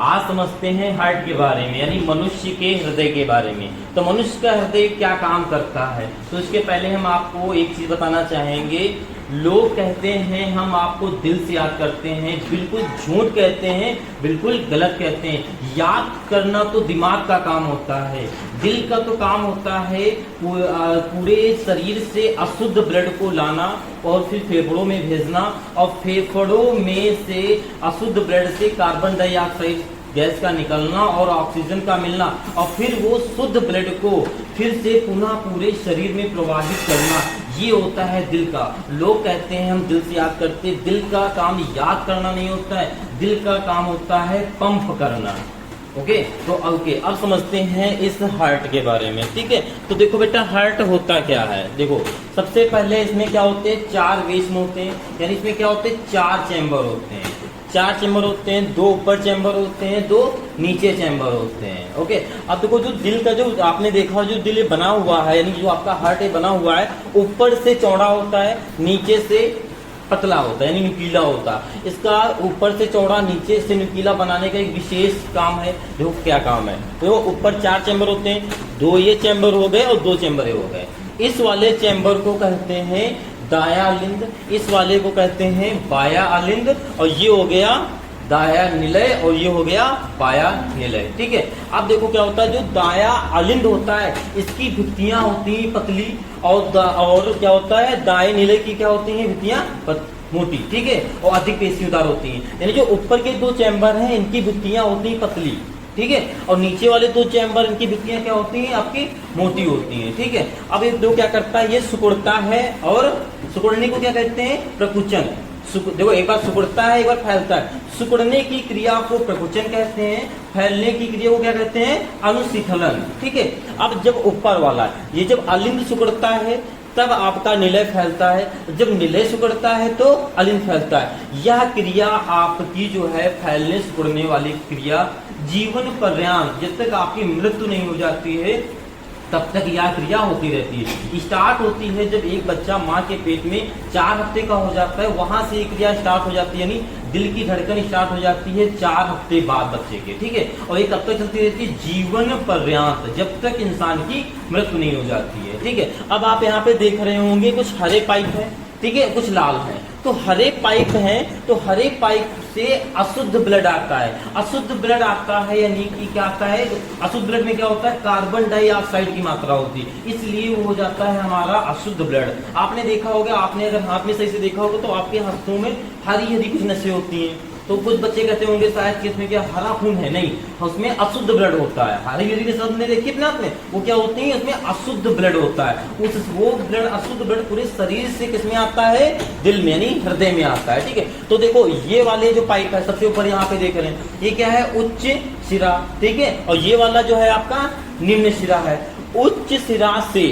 आज समझते हैं हार्ट के बारे में, यानी मनुष्य के हृदय के बारे में। तो मनुष्य का हृदय क्या काम करता है, तो इसके पहले हम आपको एक चीज बताना चाहेंगे। लोग कहते हैं हम आपको दिल से याद करते हैं, बिल्कुल झूठ कहते हैं, बिल्कुल गलत कहते हैं। याद करना तो दिमाग का काम होता है, दिल का तो काम होता है पूरे शरीर से अशुद्ध ब्लड को लाना और फिर फेफड़ों में भेजना, और फेफड़ों में से अशुद्ध ब्लड से कार्बन डाइऑक्साइड गैस का निकलना और ऑक्सीजन का मिलना, और फिर वो शुद्ध ब्लड को फिर से पुनः पूरे शरीर में प्रवाहित करना, ये होता है दिल का। लोग कहते हैं हम दिल से याद करते, दिल का काम याद करना नहीं होता है, दिल का काम होता है पंप करना। ओके, तो अब समझते हैं इस हार्ट के बारे में। ठीक है, तो देखो बेटा हार्ट होता क्या है। देखो सबसे पहले इसमें क्या होते हैं, 4 वेस में होते हैं, यानी इसमें क्या होते हैं, 4 चैम्बर होते हैं। 4 चैम्बर होते हैं, 2 ऊपर चैम्बर होते हैं, 2 नीचे चैम्बर होते हैं। ओके, अब देखो जो दिल का जो आपने देखा जो दिल बना हुआ है, यानी जो आपका हार्ट है बना हुआ है, ऊपर से चौड़ा होता है, नीचे से पतला होता है, यानी नुकीला होता है। इसका ऊपर से चौड़ा नीचे से नुकीला बनाने का एक विशेष काम है। देखो क्या काम है, तो ऊपर 4 चैम्बर होते हैं, 2 ये चैम्बर हो गए और 2 चैम्बर हो गए। इस वाले चैम्बर को कहते हैं दाया अलिंद, इस वाले को कहते हैं बाया अलिंद, और ये हो गया दाया निलय और ये हो गया बाया निलय। ठीक है, अब देखो क्या होता है, जो दाया अलिंद होता है इसकी भित्तियां होती हैं पतली, और क्या होता है दाएं निलय की क्या होती हैं भित्तियां मोटी। ठीक है, और अधिक पेशीदार होती हैं। यानी जो ऊपर के 2 चैम्बर हैं इनकी भित्तियां होती हैं पतली, ठीक है, और नीचे वाले 2 चैम्बर इनकी भित्तियां क्या होती हैं आपकी मोटी होती हैं। ठीक है, अब ये 2 क्या करता है, ये सिकुड़ता है, और सिकुड़ने को क्या कहते हैं, प्रकुचन। देखो एक बार सिकुड़ता है एक बार फैलता है। सिकुड़ने की क्रिया को प्रकुचन कहते हैं, फैलने की क्रिया को क्या कहते हैं, अनुशीतलन। ठीक है, अब जब ऊपर वाला ये जब अलिंद सिकुड़ता है तब आपका निलय फैलता है, जब निलय सिकुड़ता है तो अलिंद फैलता है। यह क्रिया आपकी जो है फैलने सिकुड़ने वाली क्रिया जीवन पर्यंत जब तक आपकी मृत्यु नहीं हो जाती है तब तक यह क्रिया होती रहती है। स्टार्ट होती है जब एक बच्चा माँ के पेट में 4 हफ्ते का हो जाता है, वहां से ये क्रिया स्टार्ट हो जाती है, यानी दिल की धड़कन स्टार्ट हो जाती है 4 हफ्ते बाद बच्चे के। ठीक है, और ये कब तक चलती रहती है, जीवन पर्यंत जब तक इंसान की मृत्यु नहीं हो जाती है। ठीक है, अब आप यहाँ पे देख रहे होंगे कुछ हरे पाइप है, ठीक है, कुछ लाल है। तो हरे पाइप हैं, तो हरे पाइप से अशुद्ध ब्लड आता है। अशुद्ध ब्लड आता है यानी कि क्या आता है, अशुद्ध ब्लड में क्या होता है, कार्बन डाइऑक्साइड की मात्रा होती है, इसलिए वो हो जाता है हमारा अशुद्ध ब्लड। आपने देखा होगा, आपने अगर हाथ में सही से देखा होगा तो आपके हाथों में हरी हरी कुछ नसें होती हैं। तो कुछ बच्चे कहते होंगे शायद कि इसमें क्या हरा खून है, नहीं, उसमें अशुद्ध ब्लड होता है। हरी हरी शब्द ने देखिए अपने हाथ में, वो क्या होती है, उसमें अशुद्ध ब्लड होता है। वो ब्लड अशुद्ध ब्लड पूरे शरीर से किसमें आता है, दिल में यानी हृदय में आता है। ठीक है, तो देखो ये वाले जो पाइप है सबसे ऊपर यहाँ पे देख रहे हैं, ये क्या है, उच्च सिरा। ठीक है, और ये वाला जो है आपका निम्न सिरा है। उच्च सिरा से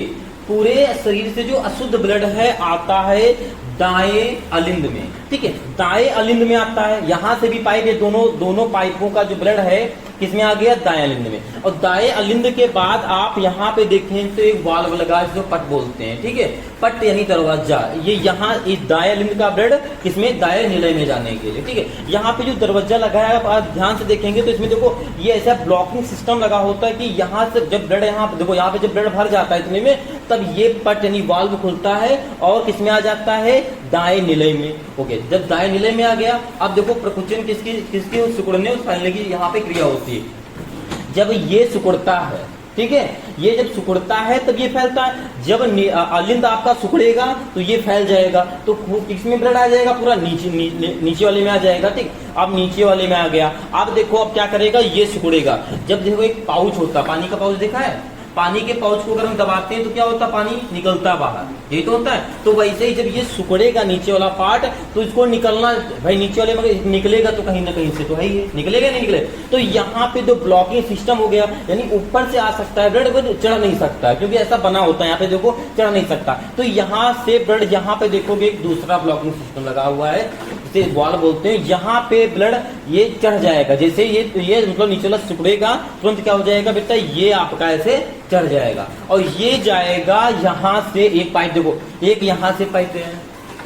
पूरे शरीर से जो अशुद्ध ब्लड है आता है दाएं अलिंद में। ठीक है, दाएं अलिंद में आता है, यहां से भी पाइप, ये दोनों पाइपों का जो ब्लड है किसमें आ गया, दाएं अलिंद में। और दाएं अलिंद के बाद आप यहाँ पे देखें तो एक वाल्व लगा है जिसको पट बोलते हैं। ठीक है, पट यानी दरवाजा, ये यहाँ इस दाएं अलिंद का ब्लड किसमें, दाएं निलय में जाने के लिए। ठीक है, यहाँ पे जो दरवाजा लगा है आप ध्यान से देखेंगे तो इसमें देखो ये ऐसा ब्लॉकिंग सिस्टम लगा होता है कि यहाँ से जब ब्लड यहाँ देखो यहाँ पे जब ब्लड भर जाता है इतने में, तब ये पट यानी वाल्व खुलता है और किसमें आ जाता है, दाएं निलय में। ओके, जब दाएं निलय में आ गया, अब देखो प्रकुचन किसकी सिकुड़ने और फैलने की यहाँ पे क्रिया होती है। जब ये सिकुड़ता है, ठीक है, ये जब सिकुड़ता है तब ये फैलता है। जब अलिंद आपका सिकुड़ेगा तो ये फैल जाएगा, तो किसमें ब्लड आ जाएगा, पूरा नीचे वाले में आ जाएगा। ठीक, अब नीचे वाले में आ गया। अब देखो अब क्या करेगा, ये सिकुड़ेगा। जब देखो एक पाउच होता है, पानी का पाउच देखा है, पानी के पाउच को अगर हम दबाते हैं तो क्या होता है, पानी निकलता बाहर, यही तो होता है। तो वैसे ही जब ये सिकुड़ेगा नीचे वाला पार्ट, तो इसको निकलना, भाई नीचे वाले में निकलेगा तो कहीं ना कहीं से तो है ही, निकलेगा नहीं निकले, तो यहाँ पे जो ब्लॉकिंग सिस्टम हो गया, यानी ऊपर से आ सकता है ब्लड, बट चढ़ नहीं सकता है क्योंकि ऐसा बना होता है, यहाँ पे देखो चढ़ नहीं सकता। तो यहाँ से ब्लड, यहाँ पे देखोगे एक दूसरा ब्लॉकिंग सिस्टम लगा हुआ है, जिसे वॉल बोलते हैं। यहाँ पे ब्लड ये चढ़ जाएगा, जैसे ये मतलब नीचे वाला सिकुड़ेगा तुरंत क्या हो जाएगा बेटा, ये आपका ऐसे चढ़ जाएगा और ये जाएगा यहाँ से। एक पाइप देखो, एक यहाँ से पाइप गया है,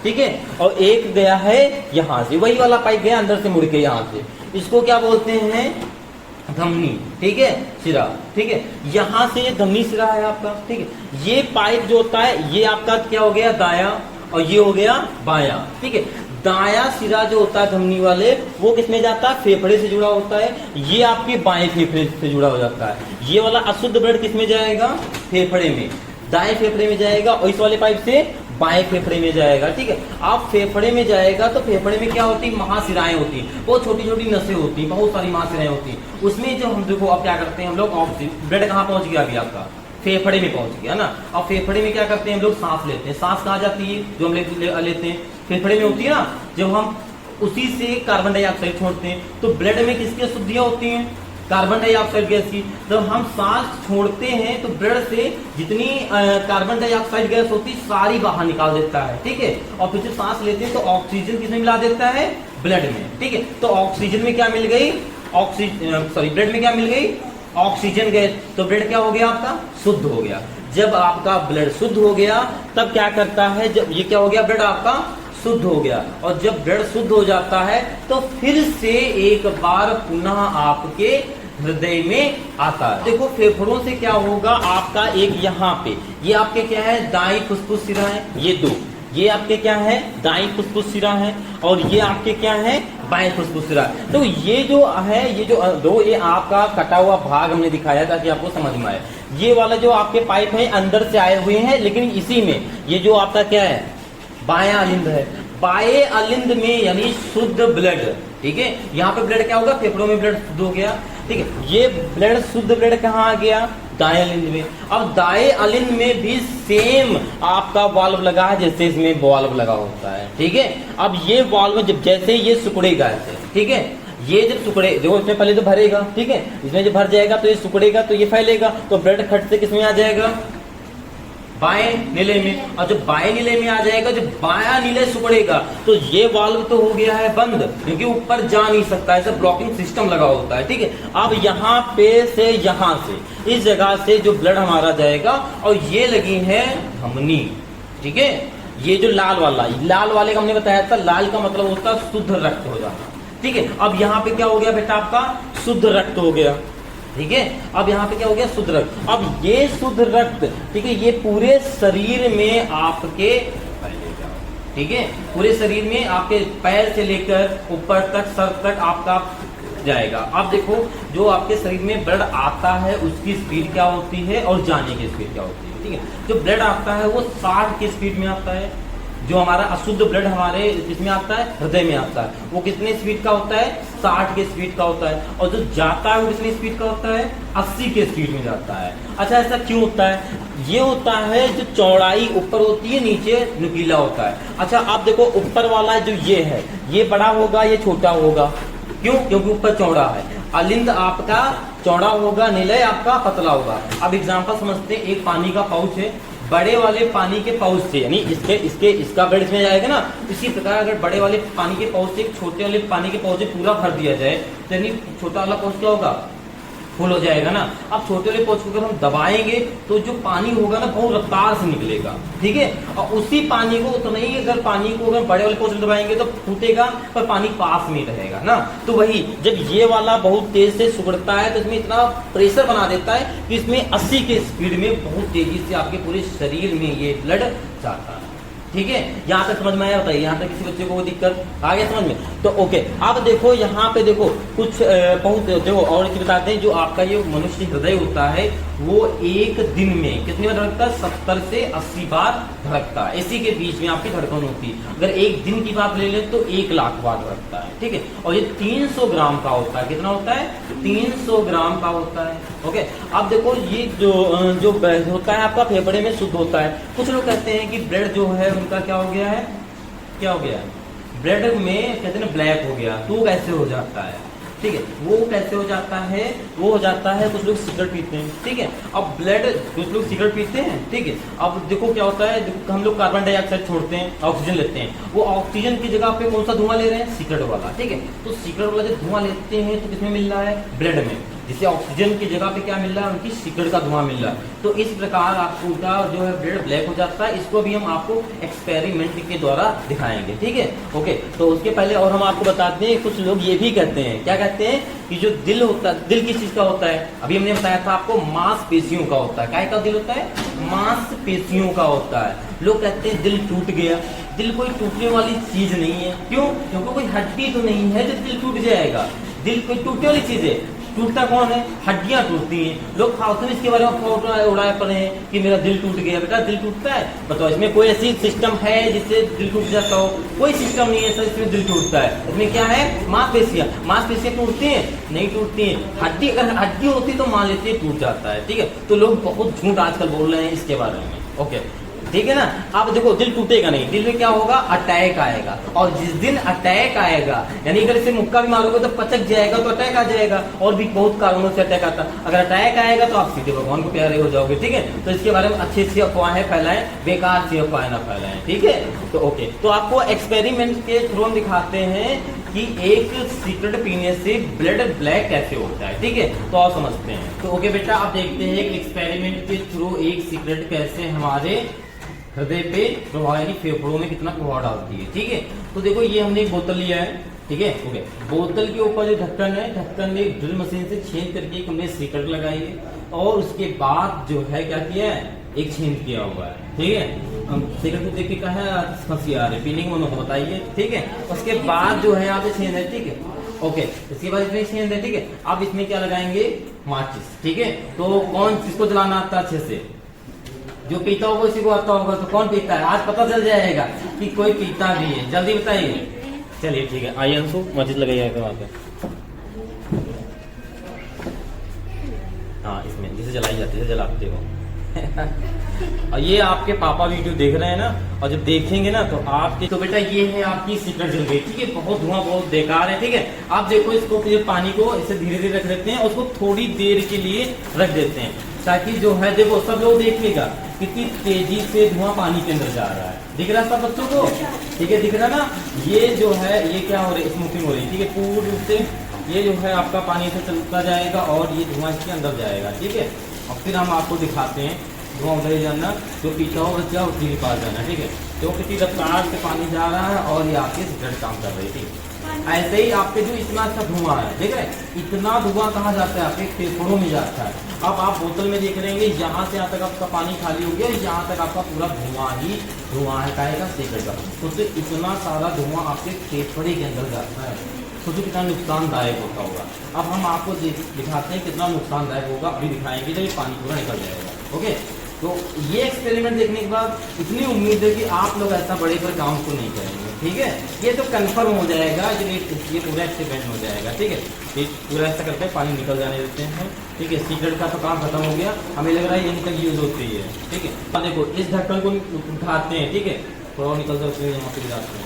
ठीक है, और एक गया है यहाँ से, वही वाला पाइप गया अंदर से मुड़ के यहाँ से। इसको क्या बोलते हैं, धमनी, ठीक है, सिरा, ठीक है, यहां से ये धमनी सिरा है आपका, ठीक है। ये पाइप जो होता है ये आपका क्या हो गया, दाया, और ये हो गया बाया, ठीक है। दाया सिरा जो होता है धमनी वाले, वो किसमें जाता है, फेफड़े से जुड़ा होता है। ये आपके बाएं फेफड़े से जुड़ा हो जाता है। ये वाला अशुद्ध ब्लड किसमें जाएगा, फेफड़े में, दाएं फेफड़े में जाएगा, और इस वाले पाइप से बाएं फेफड़े में जाएगा, ठीक है। आप फेफड़े में जाएगा तो फेफड़े में क्या होती है, महाशिराएं होती हैं, बहुत छोटी छोटी नसें होती हैं, बहुत सारी महाशिराएं होती हैं। उसमें जो हम देखो अब क्या करते हैं हम लोग, ऑक्सीजन ब्लड कहाँ पहुंच गया, अभी आपका फेफड़े में पहुंच गया ना। अब फेफड़े में क्या करते हैं हम लोग, सांस लेते हैं। सांस कहाँ जाती है, जो हम लेते हैं फेफड़े में होती है ना। जब हम उसी से कार्बन डाइऑक्साइड छोड़ते हैं, तो ब्लड में किसकी अशुद्धियां होती हैं, कार्बन डाइऑक्साइड गैस की। जब हम सांस छोड़ते हैं तो ब्लड से जितनी कार्बन डाइऑक्साइड गैस होती है सारी बाहर निकाल देता है, ठीक है। और फिर जब सांस लेते हैं तो ऑक्सीजन किसमें मिला देता है, ब्लड में, ठीक है। तो ऑक्सीजन में क्या मिल गई, ब्लड में क्या मिल गई, ऑक्सीजन गैस। तो ब्लड क्या हो गया आपका, शुद्ध हो गया। जब आपका ब्लड शुद्ध हो गया तब क्या करता है, जब ये क्या हो गया, ब्लड आपका शुद्ध हो गया। और जब ब्लड शुद्ध हो जाता है तो फिर से एक बार पुनः आपके हृदय में आता है। देखो फेफड़ों से क्या होगा, आपका एक यहाँ पे ये आपके क्या है, दाई फुसफुस सिरा है, ये दो, ये आपके क्या है, दाई फुसफुस सिरा है, और ये आपके क्या है, बाएं फुसफुस सिरा। तो ये जो है, ये जो दो, ये आपका कटा हुआ भाग हमने दिखाया ताकि आपको समझ में आए। ये वाला जो आपके पाइप है अंदर से आए हुए हैं, लेकिन इसी में ये जो आपका क्या है, बायां अलिंद है। बाएं अलिंद में यानी शुद्ध ब्लड, ठीक है। यहाँ पे ब्लड क्या होगा, फेफड़ों में ब्लड शुद्ध हो गया, ठीक है। ये ब्लड शुद्ध ब्लड कहाँ आ गया, दाएं अलिंद में। अब दाएं अलिंद में भी सेम आपका वाल्व लगा है जैसे इसमें वाल्व लगा होता है, ठीक है। अब ये वाल्व जब जैसे ये सिकुड़ेगा ऐसे, ठीक है, ये जब सिकुड़े, देखो इसमें पहले तो भरेगा, ठीक है, इसमें जब भर जाएगा तो ये सिकुड़ेगा, तो ये फैलेगा, तो ब्लड खट से किसमें आ जाएगा, बाएं नीले में। और जब बाएं नीले में आ जाएगा, जब बायां नीले सिकुड़ेगा तो ये वाल्व तो हो गया है बंद, क्योंकि ऊपर जा नहीं सकता, ऐसा ब्लॉकिंग सिस्टम लगा होता है, ठीक है। अब यहाँ पे से यहाँ से इस जगह से जो ब्लड हमारा जाएगा, और ये लगी है धमनी, ठीक है। ये जो लाल वाले का हमने बताया था, लाल का मतलब होता है शुद्ध रक्त हो जाना, ठीक है। अब यहाँ पे क्या हो गया बेटा, आपका शुद्ध रक्त हो गया, ठीक है। अब यहाँ पे क्या हो गया, शुद्ध रक्त। अब ये शुद्ध रक्त, ठीक है, ये पूरे शरीर में आपके, ठीक है, पूरे शरीर में आपके पैर से लेकर ऊपर तक, सर तक आपका जाएगा। अब देखो जो आपके शरीर में ब्लड आता है उसकी स्पीड क्या होती है और जाने की स्पीड क्या होती है, ठीक है। जो ब्लड आता है वो 60 की स्पीड में आता है। जो हमारा अशुद्ध ब्लड हमारे इसमें आता है, हृदय में आता है, वो कितने स्पीड का होता है, 60 के स्पीड का होता है। और जो जाता है वो कितनी स्पीड का होता है, 80 के स्पीड में जाता है। अच्छा, ऐसा क्यों होता है, ये होता है जो चौड़ाई ऊपर होती है नीचे नुकीला होता है। अच्छा आप देखो ऊपर वाला जो ये है, ये बड़ा होगा, ये छोटा होगा, क्यों, क्योंकि ऊपर चौड़ा है। अलिंद आपका चौड़ा होगा, निलय आपका पतला होगा। अब एग्जांपल समझते हैं, एक पानी का पाउच है, बड़े वाले पानी के पाउच से, यानी इसका ब्लड इसमें जाएगा ना, इसी प्रकार अगर बड़े वाले पानी के पाउच से छोटे वाले पानी के पाउच से पूरा भर दिया जाए, तो यानी छोटा वाला पाउच क्या होगा, फुल हो जाएगा ना। अब छोटे वाले पाउच को अगर हम दबाएंगे तो जो पानी होगा ना बहुत रफ्तार से निकलेगा, ठीक है। और उसी पानी को उतना ही, अगर पानी को अगर बड़े वाले पाउच में दबाएंगे तो फूटेगा, पर पानी पास में रहेगा ना। तो वही जब ये वाला बहुत तेज से सुगड़ता है तो इसमें इतना प्रेशर बना देता है कि इसमें 80 के स्पीड में बहुत तेजी से आपके पूरे शरीर में ये ब्लड जाता है, ठीक है। यहाँ तक समझ में आया, बताइए यहाँ तक किसी बच्चे को वो दिक्कत आ गया समझ में, तो ओके। अब देखो यहाँ पे देखो कुछ बहुत देखो और बताते हैं, जो आपका ये मनुष्य हृदय होता है वो एक दिन में कितनी बार धड़कता है, 70 से 80 बार धड़कता है। इसी के बीच में आपकी धड़कन होती है। अगर एक दिन की बात ले लें तो 1 लाख बार धड़कता है, ठीक है। और ये 300 ग्राम का होता है, कितना होता है, 300 ग्राम का होता है, ओके। अब देखो ये जो होता है आपका फेफड़े में शुद्ध होता है। कुछ लोग कहते हैं कि ब्लड जो है उनका क्या हो गया है, क्या हो गया है, ब्लड में कहते हैं ब्लैक हो गया, तो कैसे हो जाता है, ठीक है। वो कैसे हो जाता है, वो हो जाता है, कुछ लोग सिगरेट पीते हैं, ठीक है। अब ब्लड, कुछ लोग सिगरेट पीते हैं, ठीक है। अब देखो क्या होता है, देखो हम लोग कार्बन डाइऑक्साइड छोड़ते हैं, ऑक्सीजन लेते हैं, वो ऑक्सीजन की जगह पे कौन सा धुआं ले रहे हैं, सिगरेट वाला, ठीक है। तो सिगरेट वाला जब धुआं लेते हैं तो किसमें मिल रहा है, ब्लड में। जिसे ऑक्सीजन की जगह पे क्या मिल रहा है, उनकी सिगरेट का धुआं मिल रहा है। तो इस प्रकार आपको उनका जो है ब्लड ब्लैक हो जाता है। इसको भी हम आपको एक्सपेरिमेंट के द्वारा दिखाएंगे, ठीक है। ओके, तो उसके पहले और हम आपको बताते हैं, कुछ लोग ये भी कहते हैं, क्या कहते हैं कि जो दिल होता है, दिल किस चीज का होता है, अभी हमने बताया था आपको मांसपेशियों का होता है। क्या का दिल होता है, मांसपेशियों का होता है। लोग कहते हैं दिल टूट गया, दिल कोई टूटने वाली चीज नहीं है। क्यों? क्योंकि कोई हड्डी तो नहीं है जो दिल टूट जाएगा। दिल कोई टूटने वाली चीज है, टूटता कौन है, हड्डियां टूटती हैं। लोग फालतू में इसके बारे में फोटो उड़ाए पड़े हैं कि मेरा दिल टूट गया। बेटा दिल टूटता है, बताओ इसमें कोई ऐसी सिस्टम है जिससे दिल टूट जाता हो? कोई सिस्टम नहीं है सर इसमें दिल टूटता है। इसमें क्या है, मांसपेशियां। मांसपेशियां टूटती हैं? नहीं टूटती हैं। हड्डी, अगर हड्डी होती तो मान लेते हैं टूट जाता है, ठीक है। तो लोग बहुत झूठ आजकल बोल रहे हैं इसके बारे में, ओके, ठीक है ना। आप देखो दिल टूटेगा नहीं, दिल में क्या होगा, अटैक आएगा। और जिस दिन अटैक आएगा, यानी अगर इसे मुक्का भी मारोगे तो पचक जाएगा, तो अटैक आ जाएगा। और भी बहुत कारणों से अटैक आता है। अगर अटैक आएगा तो आप सीधे भगवान को प्यारे हो जाओगे, ठीक है। तो इसके बारे में अच्छी अच्छी अफवाहें फैलाएं, बेकार सी अफवाहें ना फैलाएं, ठीक है। तो ओके, तो आपको एक्सपेरिमेंट के थ्रू हम दिखाते हैं कि एक सिगरेट पीने से ब्लड ब्लैक कैसे होता है, ठीक है। तो आप समझते हैं। तो ओके बेटा, आप देखते हैं एक एक्सपेरिमेंट के थ्रू एक सिगरेट कैसे हमारे हृदय पे प्रभाव, यानी फेफड़ों में कितना प्रभाव डालती है, ठीक है। तो देखो ये हमने एक बोतल लिया है, ठीक है, ओके। बोतल के ऊपर जो ढक्कन है, ढक्कन में ड्रिल मशीन से छेद करके हमने सिगरेट लगाई है। और उसके बाद जो है क्या किया है, एक छेद किया हुआ है, ठीक है। हम सिगरेट को देख के कहा हंसी आ रही, पीने के मन को बताइए, ठीक है। उसके बाद जो है यहाँ पे छेद है, ठीक है, ओके। इसके बाद इसमें छेद है, ठीक है। अब इसमें क्या लगाएंगे, माचिस, ठीक है। तो कौन चीज को जलाना आता है अच्छे से, जो पीता होगा उसी को आता होगा। तो कौन पीता है, आज पता चल जाएगा कि कोई पीता भी है, जल्दी बताइए। चलिए ठीक है, आइए अंशु मस्जिद लगाइए वहां पे। हाँ, इसमें जिसे जलाई जाती है जलाते हो। और ये आपके पापा वीडियो देख रहे हैं ना, और जब देखेंगे ना तो आपके, तो बेटा ये है आपकी सिगरेट जल गई, ठीक है। बहुत धुआं, बहुत बेकार है, ठीक है। आप देखो इसको, पानी को इसे धीरे धीरे रख देते हैं, उसको थोड़ी देर के लिए रख देते हैं, ताकि जो है, देखो सब लोग देखिएगा कितनी तेजी से धुआं पानी के अंदर जा रहा है। दिख रहा है सब बच्चों को, ठीक है, दिख रहा ना। ये जो है, ये क्या हो रहा है, स्मोकिंग हो रही है, ठीक है। पूरी रूप से ये जो है आपका पानी से चलता जाएगा और ये धुआं इसके अंदर जाएगा, ठीक है। और फिर हम आपको दिखाते हैं धुआं उधर ही जाना, जो पीछा हो बच्चा उसी के पास जाना, ठीक है। तो कितनी रफ्तार से पानी जा रहा है और ये आपकी सिगरेट काम कर रही थी। ऐसे ही आपके जो इतना अच्छा धुआं है, देख रहे हैं, इतना धुआं कहाँ जाता है, आपके फेफड़ों में जाता है। अब आप बोतल में देख रहे हैं, यहाँ से यहाँ तक आपका पानी खाली हो गया, यहाँ तक आपका पूरा धुआं ही धुआं है, काहेगा सिगरेट का। तो इतना सारा धुआं आपके फेफड़े के अंदर जाता है, सोचो कितना नुकसानदायक होता होगा। अब हम आपको दिखाते हैं कितना नुकसानदायक होगा, अभी दिखाएंगे जब ये पानी पूरा निकल जाएगा, ओके। तो ये एक्सपेरिमेंट देखने के बाद इतनी उम्मीद है कि आप लोग ऐसा बड़े पर काम को नहीं करेंगे, ठीक है। ये तो कंफर्म हो जाएगा, ये पूरा एक्सपेरिमेंट हो जाएगा, ठीक है। ये पूरा ऐसा करके पानी निकल जाने देते हैं, ठीक है। सिगरेट का तो काम खत्म हो गया, हमें लग रहा है यहीं तक यूज होती है, ठीक है। अब देखो इस ढक्कन को उठाते हैं, ठीक है, थोड़ा निकल जाते हैं, यहाँ पे गिराते हैं।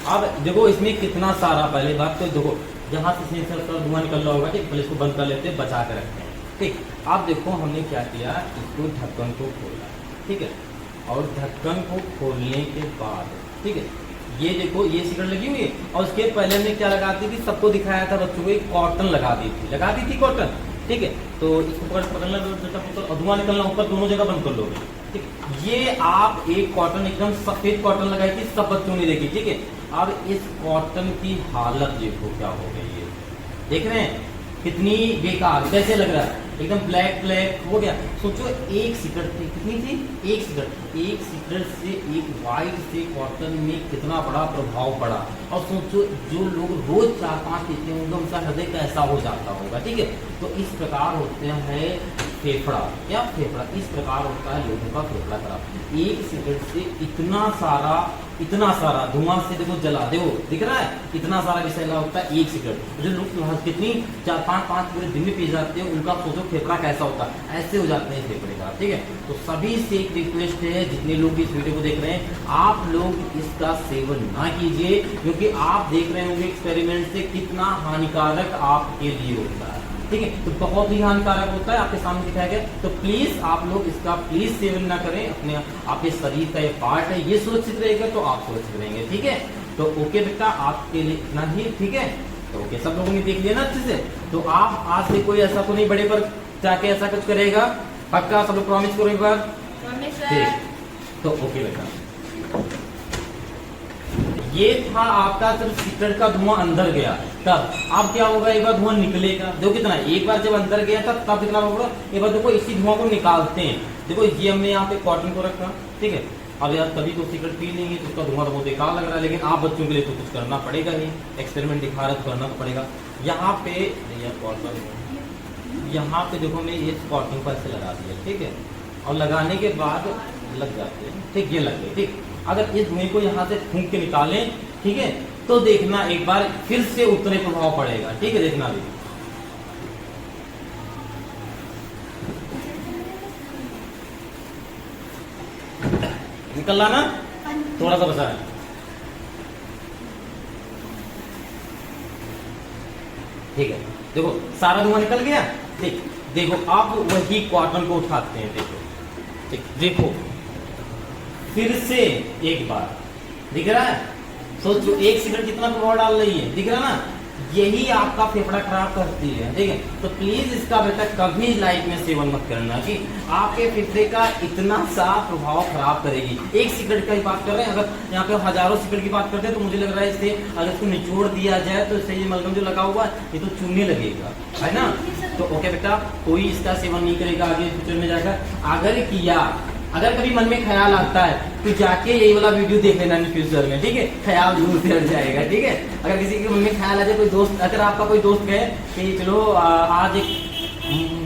अब देखो इसमें कितना सारा, पहले बात तो देखो जहाँ से धुआं निकल रहा होगा, ठीक। पहले इसको बंद कर लेते हैं, बचा के रखते हैं, ठीक। अब देखो हमने क्या किया, इसको ढक्कन को खोला, ठीक है। और ढक्कन को खोलने के बाद, ठीक है, ये देखो ये सिगरेट लगी हुई है। और उसके पहले हमने क्या लगा दी थी, सबको दिखाया था बच्चों को, एक कॉटन लगा दी थी कॉटन, ठीक है। तो इसको पकड़ना, धुआं निकलना ऊपर, दोनों जगह बंद कर लोगे, ठीक। ये आप एक कॉटन, एकदम सफेद कॉटन लगाई थी, सब बच्चों ने देखी, ठीक है। अब इस कॉटन की हालत देखो क्या हो गई है, देख रहे हैं कितनी बेकार, कैसे लग रहा है, एकदम ब्लैक ब्लैक हो गया। सोचो एक सिगरेट थी, कितनी थी, एक सिगरेट से, एक वाइट से कॉटन में कितना बड़ा प्रभाव पड़ा। और सोचो जो लोग रोज 4-5 पीते हैं उनका हृदय कैसा हो जाता होगा, ठीक है। तो इस प्रकार होते हैं फेफड़ा, क्या फेफड़ा, इस प्रकार होता है लोगों का फेफड़ा खराब। एक सिगरेट से इतना सारा धुआं से देखो जला दे, वो दिख रहा है, इतना सारा विषैला होता है एक सिगरेट। जो लोग कितनी 4-5 पूरे दिन में पी जाते हैं, उनका सोचो फेफड़ा कैसा होता है, ऐसे हो जाते हैं फेफड़े का, ठीक है। तो सभी से एक रिक्वेस्ट है, जितने लोग इस वीडियो को देख रहे हैं, आप लोग इसका सेवन ना कीजिए, क्योंकि आप देख रहे होंगे एक्सपेरिमेंट से कितना हानिकारक आपके लिए होता है, ठीक है। तो बहुत ही हानिकारक होता है, आपके सामने दिखाया गया। तो प्लीज आप लोग इसका प्लीज सेवन ना करें, अपने आपके शरीर का ये पार्ट है, ये सुरक्षित रहेगा तो आप सुरक्षित रहेंगे, ठीक है। तो ओके बेटा, आपके लिए इतना ही, ठीक है। तो ओके, सब लोगों ने देख लिया ना अच्छे से। तो आप आज से कोई ऐसा तो नहीं बड़े पर जाके ऐसा कुछ करेगा, पक्का सब लोग प्रॉमिस करो एक बार। ठीक, तो ओके बेटा, ये था आपका सिर्फ सिगरेट का धुआं अंदर गया, तब अब क्या होगा, एक बार धुआं निकलेगा। देखो कितना, एक बार जब अंदर गया था तब कितना होगा, एक बार देखो इसी धुआं को निकालते हैं। देखो ये हमने यहाँ पे कॉटन को रखा, ठीक है। अब यार तभी तो सिगरेट पी लेंगे तो उसका धुआं तो बहुत बेकार लग रहा है, लेकिन आप बच्चों के लिए तो कुछ करना पड़ेगा ही, एक्सपेरिमेंट दिखा रहा है तो करना तो पड़ेगा। यहाँ पे यहाँ पे देखो मैं ये कॉटन को ऐसे लगा दिया, ठीक है, और लगाने के बाद लग जाते हैं, ठीक, ये लग गए, ठीक। अगर इस धुएं को यहाँ से फूंक के निकालें, ठीक है, तो देखना एक बार फिर से उतने प्रभाव पड़ेगा, ठीक है, देखना भी। निकल रहा ना, थोड़ा सा बचा है, ठीक है। देखो सारा धुआं निकल गया, ठीक। देखो अब वही कॉटन को उठाते हैं, देखो, ठीक, देखो फिर से एक बार, दिख रहा है, सोचो एक सिगरेट कितना प्रभाव डाल रही है, दिख रहा ना, यही आपका फेफड़ा खराब करती है, ठीक है। तो प्लीज इसका बेटा कभी लाइफ में सेवन मत करना, कि आपके फेफड़े का इतना सा प्रभाव खराब करेगी। एक सिगरेट का ही बात कर रहे हैं, अगर यहाँ पे हजारों सिगरेट की बात करते हैं तो मुझे लग रहा है इससे अगर इसको निचोड़ दिया जाए तो इससे ये मलगम जो लगा हुआ है ये तो चूने लगेगा, है ना। तो ओके बेटा, कोई इसका सेवन नहीं करेगा आगे फ्यूचर में जाकर। अगर किया, अगर कभी मन में ख्याल आता है तो जाके यही वाला वीडियो देख लेना फ्यूचर में, ठीक है, ख्याल दूर से हट जाएगा, ठीक है। अगर किसी के मन में ख्याल आ जाए, कोई दोस्त, अगर आपका कोई दोस्त कहे कि चलो आज एक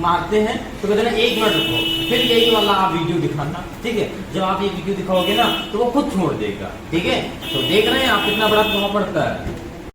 मारते हैं, तो कहते ना 1 मिनट रुको, फिर यही वाला आप वीडियो दिखाना, ठीक है। जब आप ये वीडियो दिखाओगे ना तो वो खुद छोड़ देगा, ठीक है। तो देख रहे हैं आप कितना बड़ा प्रभाव पड़ता है।